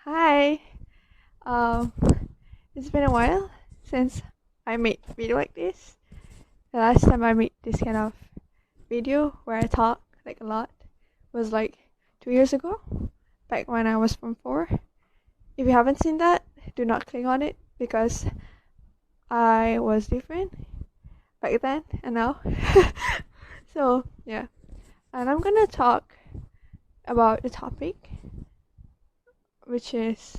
Hi. Um, it's been a while since I made video like this. The last time I made this kind of video where I talk like a lot was like 2 years ago, back when I was from 4. If you haven't seen that, do not click on it because I was different back then and now. So yeah, and I'm gonna talk about the topic, which is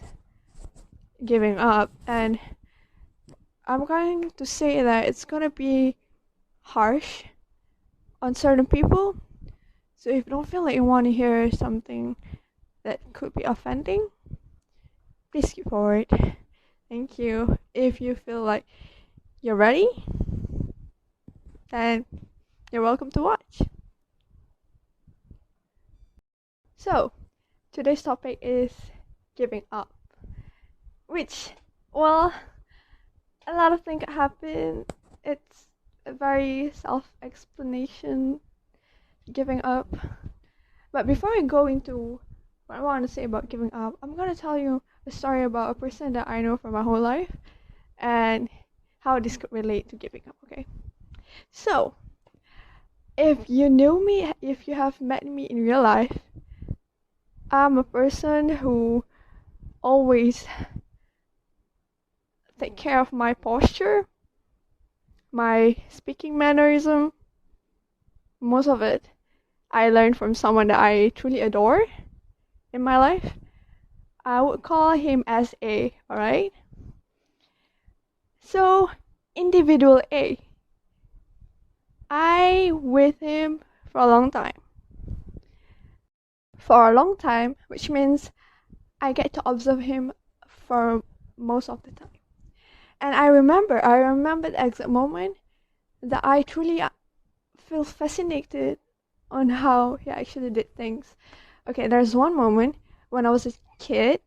giving up, and I'm going to say that it's gonna be harsh on certain people. So if you don't feel like you want to hear something that could be offending, please skip forward. Thank you. If you feel like you're ready, then you're welcome to watch. So, today's topic is giving up, which, well, a lot of things happen. It's a very self-explanation, giving up. But before I go into what I want to say about giving up, I'm gonna tell you a story about a person that I know for my whole life and how this could relate to giving up, okay? So, if you know me, if you have met me in real life, I'm a person who always take care of my posture, my speaking mannerism. Most of it I learned from someone that I truly adore in my life. I would call him as A, alright? So, individual A, I with him for a long time. For a long time, which means I get to observe him for most of the time. And I remember the exact moment that I truly feel fascinated on how he actually did things. Okay, there's one moment when I was a kid.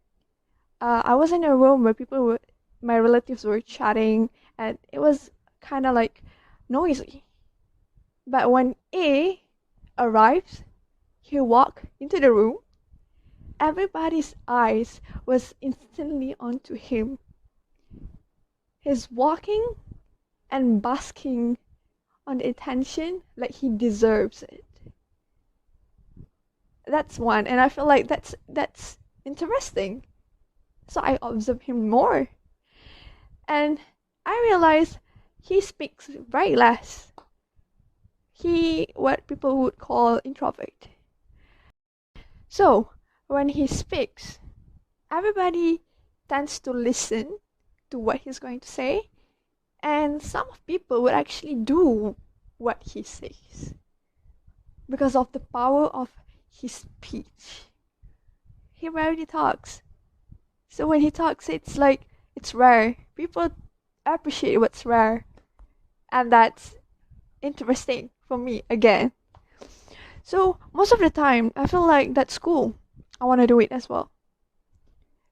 I was in a room where my relatives were chatting, and it was kind of like noisy. But when A arrives, he walked into the room. Everybody's eyes was instantly onto him. He's walking and basking on the attention like he deserves it. That's one, and I feel like that's interesting. So I observe him more, and I realize he speaks very less. He what people would call introvert. So when he speaks, everybody tends to listen to what he's going to say, and some people would actually do what he says because of the power of his speech. He rarely talks. So when he talks, it's like it's rare. People appreciate what's rare, and that's interesting for me again. So most of the time, I feel like that's cool. I want to do it as well.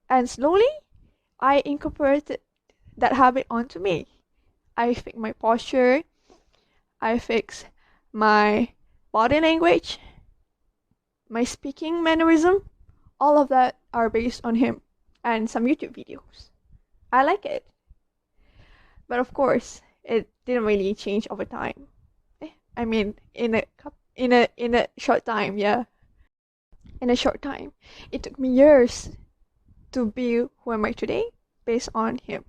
And slowly, I incorporated that habit onto me. I fix my posture. I fix my body language, my speaking mannerism. All of that are based on him and some YouTube videos. I like it. But of course, it didn't really change over time. I mean, in a short time, yeah. In a short time, it took me years to be who am I today based on him.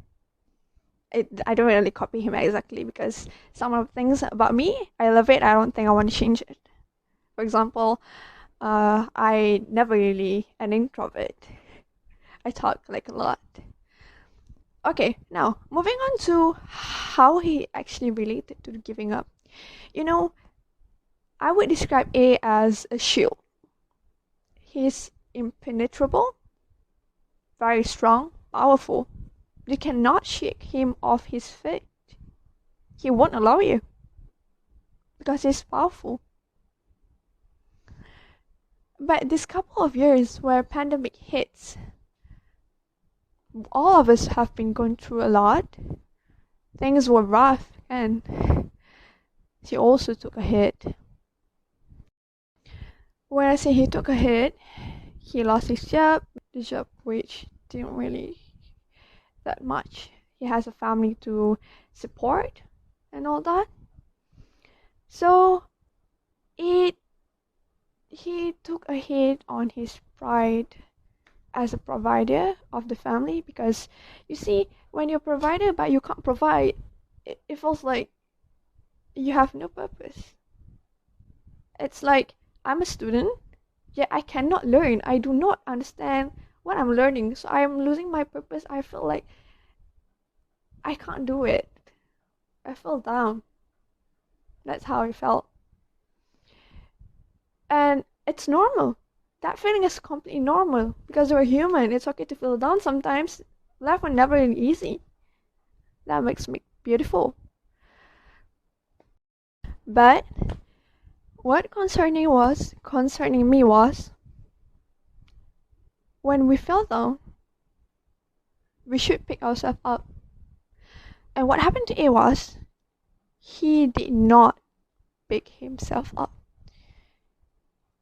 I don't really copy him exactly because some of the things about me, I love it. I don't think I want to change it. For example, I never really an introvert. I talk like a lot. Okay, now moving on to how he actually related to giving up. You know, I would describe A as a shield. He's impenetrable, very strong, powerful. You cannot shake him off his feet. He won't allow you because he's powerful. But this couple of years where pandemic hits, all of us have been going through a lot. Things were rough, and he also took a hit. When I say he took a hit, he lost his job, the job which didn't really that much. He has a family to support and all that. So he took a hit on his pride as a provider of the family, because you see, when you're a provider but you can't provide, it feels like you have no purpose. It's like, I'm a student, yet I cannot learn. I do not understand what I'm learning, so I am losing my purpose. I feel like I can't do it. I feel down. That's how I felt. And it's normal. That feeling is completely normal, because we're human. It's okay to feel down sometimes. Life will never be easy. That makes me beautiful. But what concerning me was, when we fell down, we should pick ourselves up. And what happened to A was, he did not pick himself up.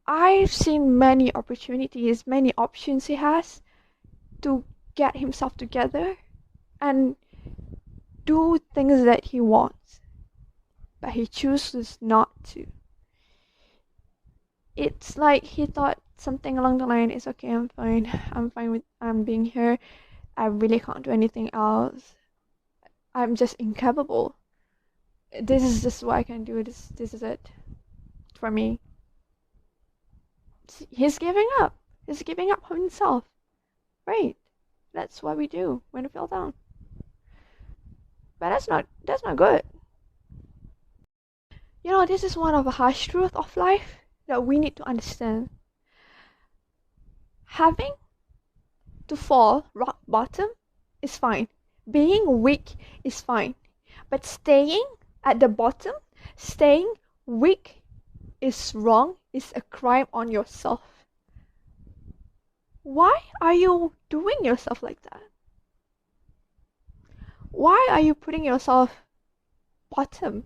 I've seen many opportunities, many options he has to get himself together and do things that he wants, but he chooses not to. It's like he thought something along the line, it's okay, I'm fine with being here. I really can't do anything else. I'm just incapable. This is just what I can do. This is it for me. He's giving up. He's giving up on himself. Right. That's what we do when we feel down. But that's not good. You know, this is one of the harsh truths of life that we need to understand. Having to fall rock bottom is fine. Being weak is fine. But staying at the bottom, staying weak is wrong, is a crime on yourself. Why are you doing yourself like that? Why are you putting yourself bottom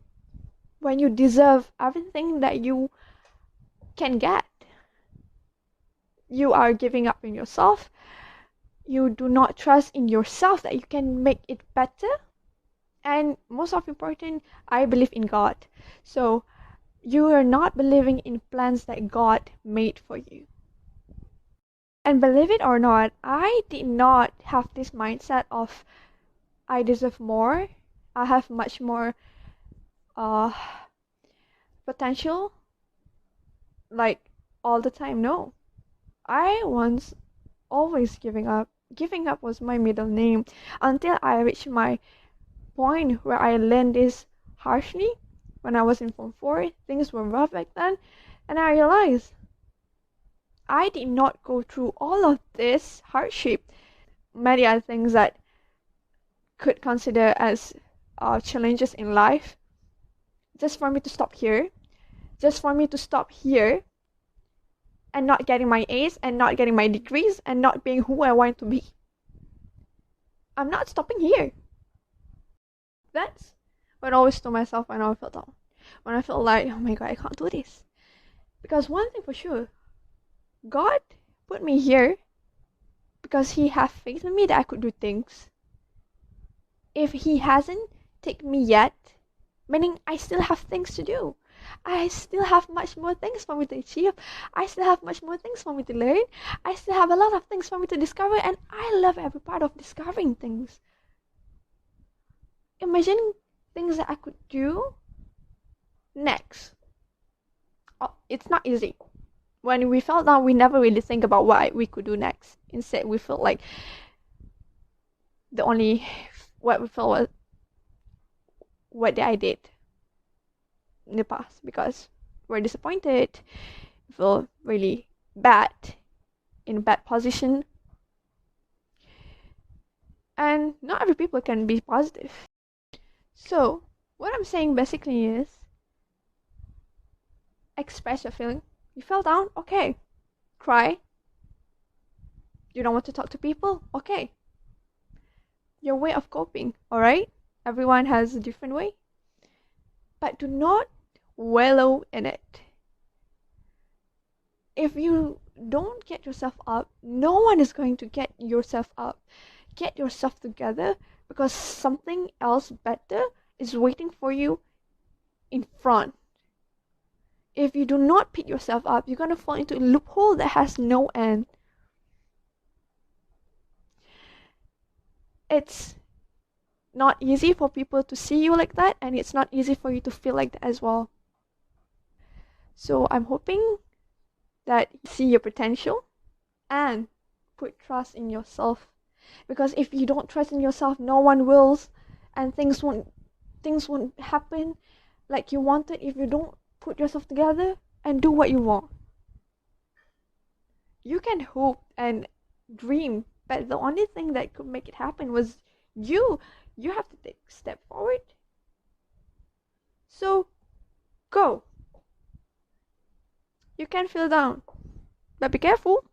when you deserve everything that you can get? You are giving up in yourself. You do not trust in yourself that you can make it better. And most of important, I believe in God. So you are not believing in plans that God made for you. And believe it or not, I did not have this mindset of I deserve more. I have much more potential, like all the time. No, I was always giving up. Giving up was my middle name until I reached my point where I learned this harshly. When I was in Form 4, things were rough back then, and I realized I did not go through all of this hardship, many other things that could consider as challenges in life, just for me to stop here, and not getting my A's and not getting my degrees and not being who I want to be. I'm not stopping here. That's what I always told myself when I felt down. When I felt like, oh my God, I can't do this. Because one thing for sure, God put me here because He has faith in me that I could do things. If He hasn't taken me yet, meaning I still have things to do. I still have much more things for me to achieve. I still have much more things for me to learn. I still have a lot of things for me to discover, and I love every part of discovering things. Imagine things that I could do next. Oh, it's not easy. When we fell down, we never really think about what we could do next. Instead, we felt like the only what we felt was what I did in the past, because we're disappointed, we feel really bad, in a bad position, and not every people can be positive. So what I'm saying basically is, express your feeling. You fell down, okay, cry. You don't want to talk to people, okay, your way of coping, alright? Everyone has a different way, but do not wallow in it. if you don't get yourself up, no one is going to get yourself up. Get yourself together, because something else better is waiting for you in front. If you do not pick yourself up, you're going to fall into a loophole that has no end. It's not easy for people to see you like that, and it's not easy for you to feel like that as well. So I'm hoping that you see your potential and put trust in yourself. Because if you don't trust in yourself, no one will, and things won't happen like you wanted if you don't put yourself together and do what you want. You can hope and dream, but the only thing that could make it happen was you. You have to take a step forward. So go. You can feel down, but be careful,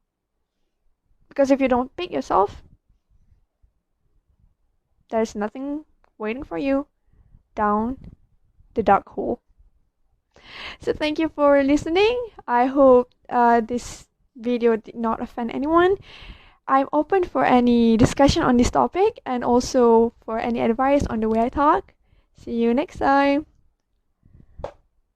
because if you don't pick yourself, there's nothing waiting for you down the dark hole. So thank you for listening. I hope this video did not offend anyone. I'm open for any discussion on this topic and also for any advice on the way I talk. See you next time.